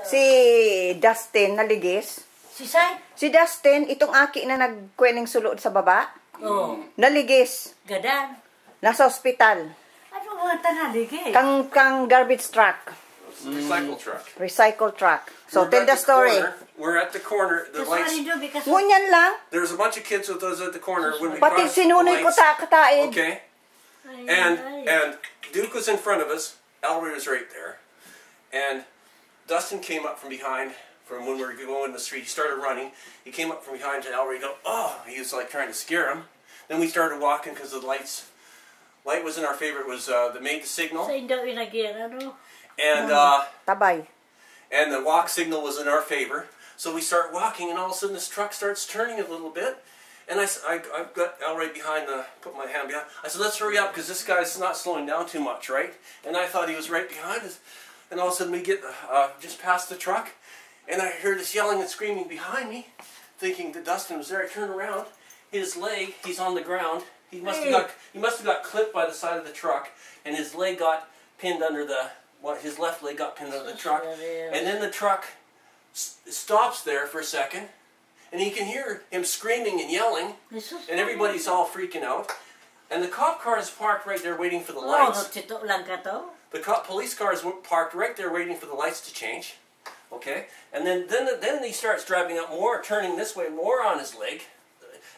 Si Dustin naligis. Si Sai? Si Dustin, itong aki na nagkwening sulod sa baba. Naligis. Gadan. Nasa ospital. Ano mga tanaligis? Kang garbage truck. Recycle truck. Recycle truck. So tell the story. We're at the corner. The lights. Ngunyan lang. There's a bunch of kids with us at the corner when we Pati crossed the sinunoy ko lights. kataid. Okay. And Duke was in front of us. Ellery was right there. And Dustin came up from behind from when we were going in the street. He started running. He came up from behind to Ellery. He was like trying to scare him. Then we started walking because the lights. Light wasn't our favorite. Was that made the signal. And Tabay. and the walk signal was in our favor. So we start walking, and all of a sudden this truck starts turning a little bit. And I got Ellery behind put my hand behind. I said, let's hurry up because this guy's not slowing down too much, right? And I thought he was right behind us. And all of a sudden we get just past the truck, and I heard this yelling and screaming behind me, thinking that Dustin was there. I turned around, his leg, he's on the ground. He must have got clipped by the side of the truck, and his leg got pinned under his left leg got pinned under the truck. And then the truck stops there for a second. And you can hear him screaming and yelling, and everybody's all freaking out. And the cop car is parked right there waiting for the lights. The police car is parked right there waiting for the lights to change. Okay? And then he starts driving up more, turning this way, more on his leg.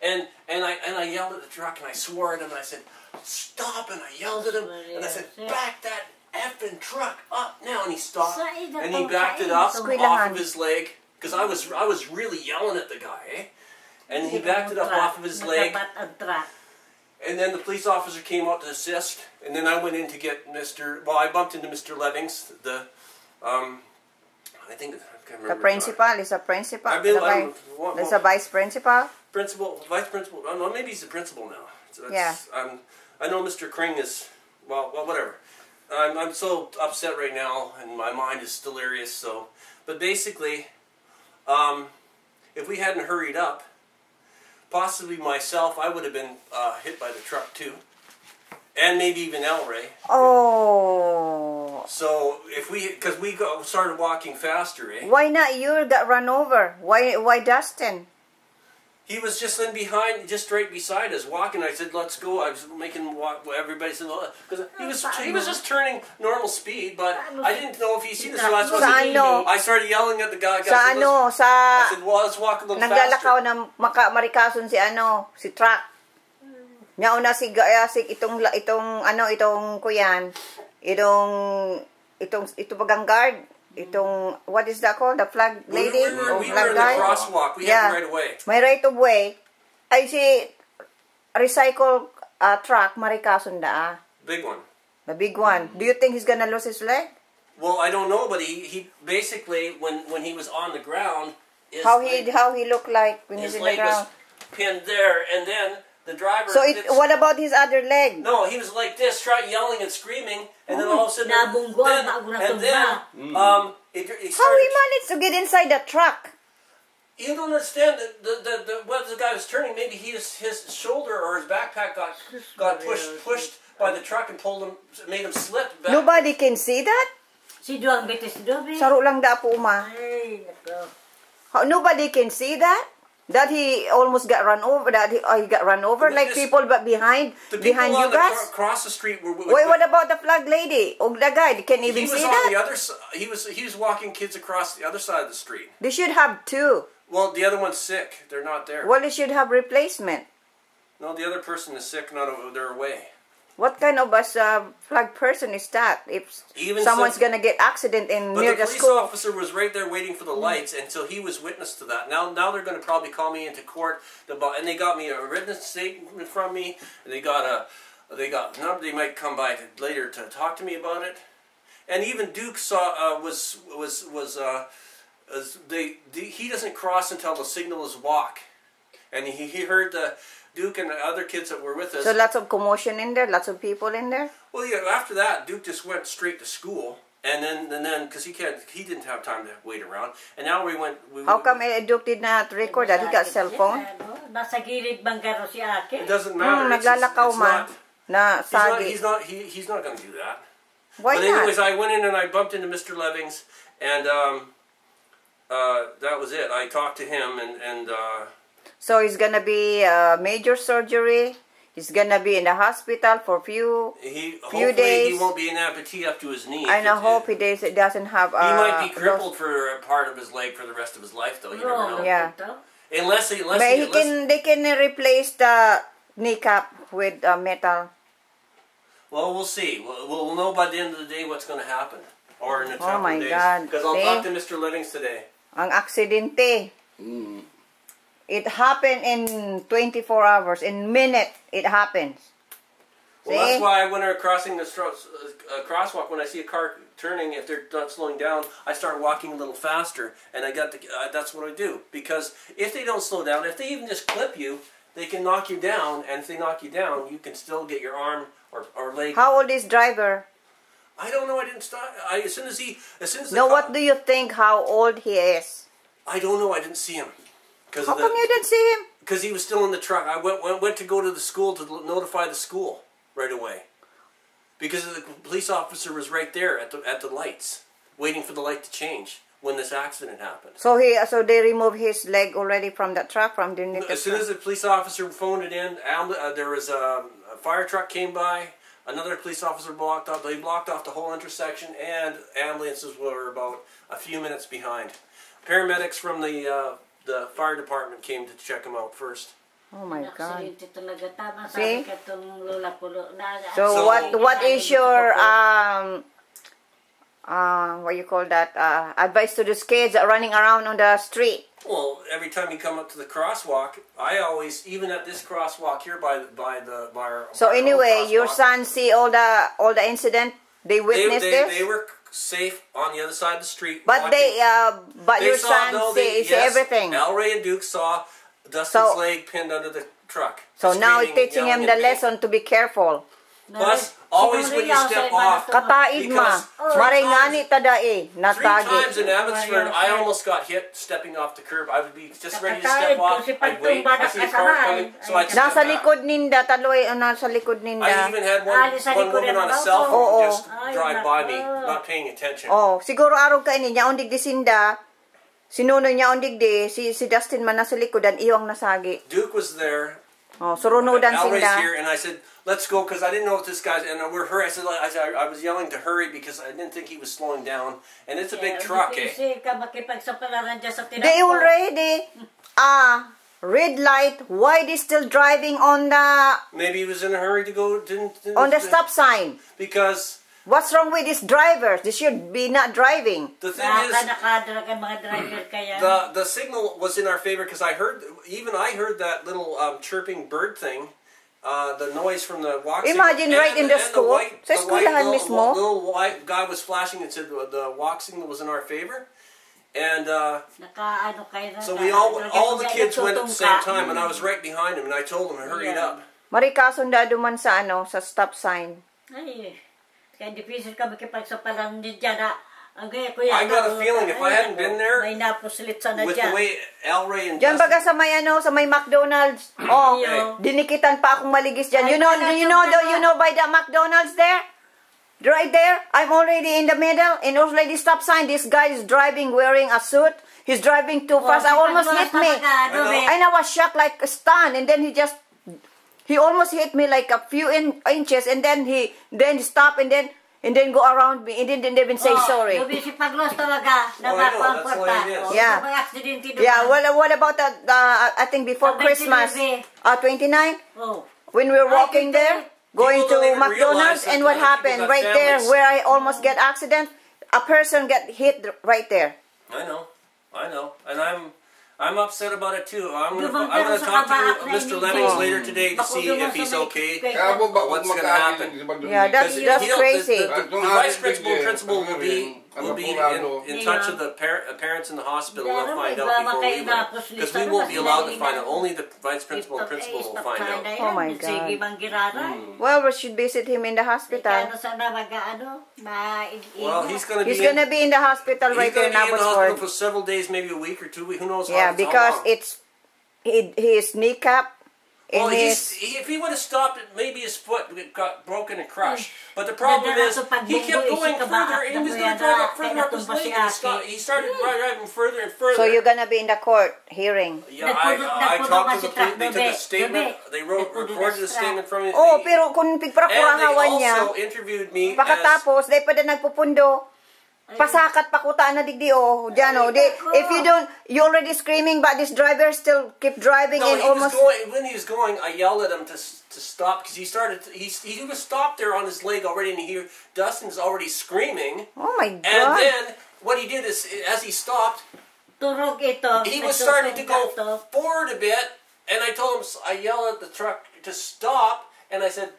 And I yelled at the truck, and I swore at him, and I said, stop, and I yelled at him, and I said, back that effing truck up now. And he stopped, and he backed it up off of his leg. Because I was really yelling at the guy, eh? And he backed it up off of his leg. And then the police officer came out to assist. And then I went in to get I bumped into Mr. Levings, I can't remember. The principal is a principal. There's a vice principal. Vice principal. Oh, no, maybe he's the principal now. So yeah. I know Mr. Kring is, well, whatever. I'm so upset right now, and my mind is delirious. So, but basically. If we hadn't hurried up, possibly myself, I would have been hit by the truck too, and maybe even Ellery. Oh. So because we started walking faster, eh? Why not you got run over? Why Dustin? He was just in behind, just right beside us, walking. I said, "Let's go." I was making him walk. Everybody said, "Because he was just turning normal speed," but I didn't know if he seen us. So I started yelling at the guy. I said, "Well, let's walk a little faster." Naglalakaw na marikason si truck. Nauna si itong kuyan, itong bagang guard. What is that called? The flag lady? We were in the crosswalk. We had the right of way. May right of way. I see recycle truck, marikason da. Big one. The big one. Do you think he's gonna lose his leg? Well, I don't know, but he basically, when he was on the ground, how he looked like when he's in the ground? His leg was pinned there, and then the driver... So what about his other leg? No, he was like this, yelling and screaming, and then all of a sudden... How he managed to get inside the truck? You don't understand what the guy was turning. Maybe his shoulder or his backpack got pushed by the truck and made him slip back. Nobody can see that? Saro lang da po nobody can see that? That he almost got run over. That he got run over, like people but behind you guys. Across the street. Wait, what about the flag lady? Or the guy? They can't even see that. He was on the other side. He was walking kids across the other side of the street. They should have two. Well, the other one's sick. They're not there. Well, they should have replacement. No, the other person is sick. They're away. What kind of a flag person is that? If someone's gonna get accident near the school. But the police officer was right there waiting for the lights, and so he was witness to that. Now they're gonna probably call me into court, and they got me a written statement from me, and they might come by later to talk to me about it. And even Duke he doesn't cross until the signal is walk, and he heard the. Duke and the other kids that were with us. So lots of commotion in there, lots of people in there. Well, yeah. After that, Duke just went straight to school, and then because he didn't have time to wait around. And now we went. How come Duke did not record that? He got cell phone. It doesn't matter. Naglalakaw man. He's not going to do that. Why but anyways, I went in and I bumped into Mr. Levings, And that was it. I talked to him, and So he's gonna be major surgery. He's gonna be in the hospital for few hopefully days. he won't be an amputee up to his knee. I hope he doesn't have. He might be crippled for a part of his leg for the rest of his life, though. You never know. Yeah. Unless They can replace the kneecap with metal. Well, we'll see. We'll know by the end of the day what's going to happen, or in a couple Oh my days. God! Because I'll talk to Mr. Livings today. Ang aksidente. It happened in 24 hours. In minute, it happens. Well, See? that's why when I'm crossing the crosswalk, when I see a car turning, if they're not slowing down, I start walking a little faster, and that's what I do. Because if they don't slow down, if they even just clip you, they can knock you down, and if they knock you down, you can still get your arm or leg. How old is driver? I don't know. I didn't stop. As soon as the No, car, what do you think? How old he is? I don't know. I didn't see him. How come you didn't see him? Because he was still in the truck. I went to go to the school to notify the school right away. Because the police officer was right there at the lights, waiting for the light to change when this accident happened. So they removed his leg already from the truck from the As soon as the police officer phoned it in, there was a fire truck came by. Another police officer blocked off. They blocked off the whole intersection, and ambulances were about a few minutes behind. Paramedics from the fire department came to check him out first. Oh my God! See? So what is your what you call that advice to these kids running around on the street? Well, every time you come up to the crosswalk, I always, even at this crosswalk here by our. So by our anyway, own your crosswalk, son see all the incident. They witnessed this. They were safe on the other side of the street. But watching. but your son see everything. Al Ray and Duke saw Dustin's leg pinned under the truck. So now screaming, teaching him yelling the at me. lesson to be careful. Plus, always when you step off, Kataid ma, Because maringani tadai, 3 natagi. times in Abbotsford, I almost got hit stepping off the curb. I would be just ready to step off. I'd wait. I see a car coming, so I'd step Nasa back. likod ninda, taloy, nasa likod I ninda. even had one woman on a cell phone Oo. just drive by me, not paying attention. Oh, siguro araw ka ini, niya undig di sinda, sinuno niya undig di, si Dustin man nasa likod, and iyong nasagi. Duke was there. Oh, surunudan Al Ray's sinda. here, and I said, "Let's go," because I didn't know if this guy's. And we're hurry. I was yelling to hurry because I didn't think he was slowing down. And it's a big truck, eh? They already, red light, why they still driving on the, Maybe he was in a hurry to go. on the stop sign? Because What's wrong with these drivers? They should be not driving. the thing is, the signal was in our favor because I heard that little chirping bird thing. The noise from the walk Imagine signal. right in the school. Sa eskwelahan mismo. Little white guy was flashing and said the walk signal was in our favor. And so we all the kids went at the same time, and I was right behind him, and I told him to hurry it up. Marikasundado man sa sa stop sign. Ay, kaya difficile ka makipagsapalaran din dyan. I got a feeling if I hadn't been there, may napuslit sa na with dyan. the way Al Ray and Diyan baga sa may sa may McDonald's. Oh, Yo. dinikitan pa akong maligis diyan. Ay, You know by the McDonald's there? Right there, I'm already in the middle, and already stop sign. This guy is driving wearing a suit. He's driving too fast. I almost hit me. And I was shocked like a stun, and then he almost hit me like a few inches, and then he stopped, and then go around me, and didn't even say sorry. Lubi si Paglos talaga. Yeah. Yeah, what about I think before Christmas, 29, Oh. when we were walking there, going People to don't even McDonald's, realize and that what people happened? got Right there, families. where I almost get accident, a person get hit right there. I know, and I'm upset about it too. I'm Di ba, gonna pero sa talk kabaak to na Mr. hindi Lemmings ko. later today to Bako see naman if he's sa may- okay. kay- What's gonna happen? Yeah, that's crazy. The vice principal will be in touch with the parents in the hospital. We'll find out before we leave, because we won't be allowed to find out. Only the vice principal and principal will find out. Oh my God. Sige, manggiraray. Well, we should visit him in the Kano hospital. sana Well, he's gonna He's gonna be in the hospital right there in be in the hospital Abbotsford. for several days, maybe a week or 2 weeks. Who knows? Yeah, how because long. his kneecap Well, his... if he would have stopped, maybe his foot got broken and crushed. But the problem is, he kept going further, and he was going to drive up further up his lane. He started driving further and further. So you're gonna be in the court hearing? Yeah, I talked to the police. They took a statement. They recorded a statement from him. Oh, pero kung pigprakurahawan niya, and they also interviewed me pakatapos, day pa din nagpupundo. Pasakat pakutaan na digdi oh, dyan oh. If you don't, you're already screaming, but this driver still keep driving No, and almost... when he was going, I yelled at him to stop, because he was stopped there on his leg already, and Dustin's already screaming. Oh my God. And then, what he did is, as he stopped, he was starting to go forward a bit, and I told him, I yelled at the truck to stop, and I said,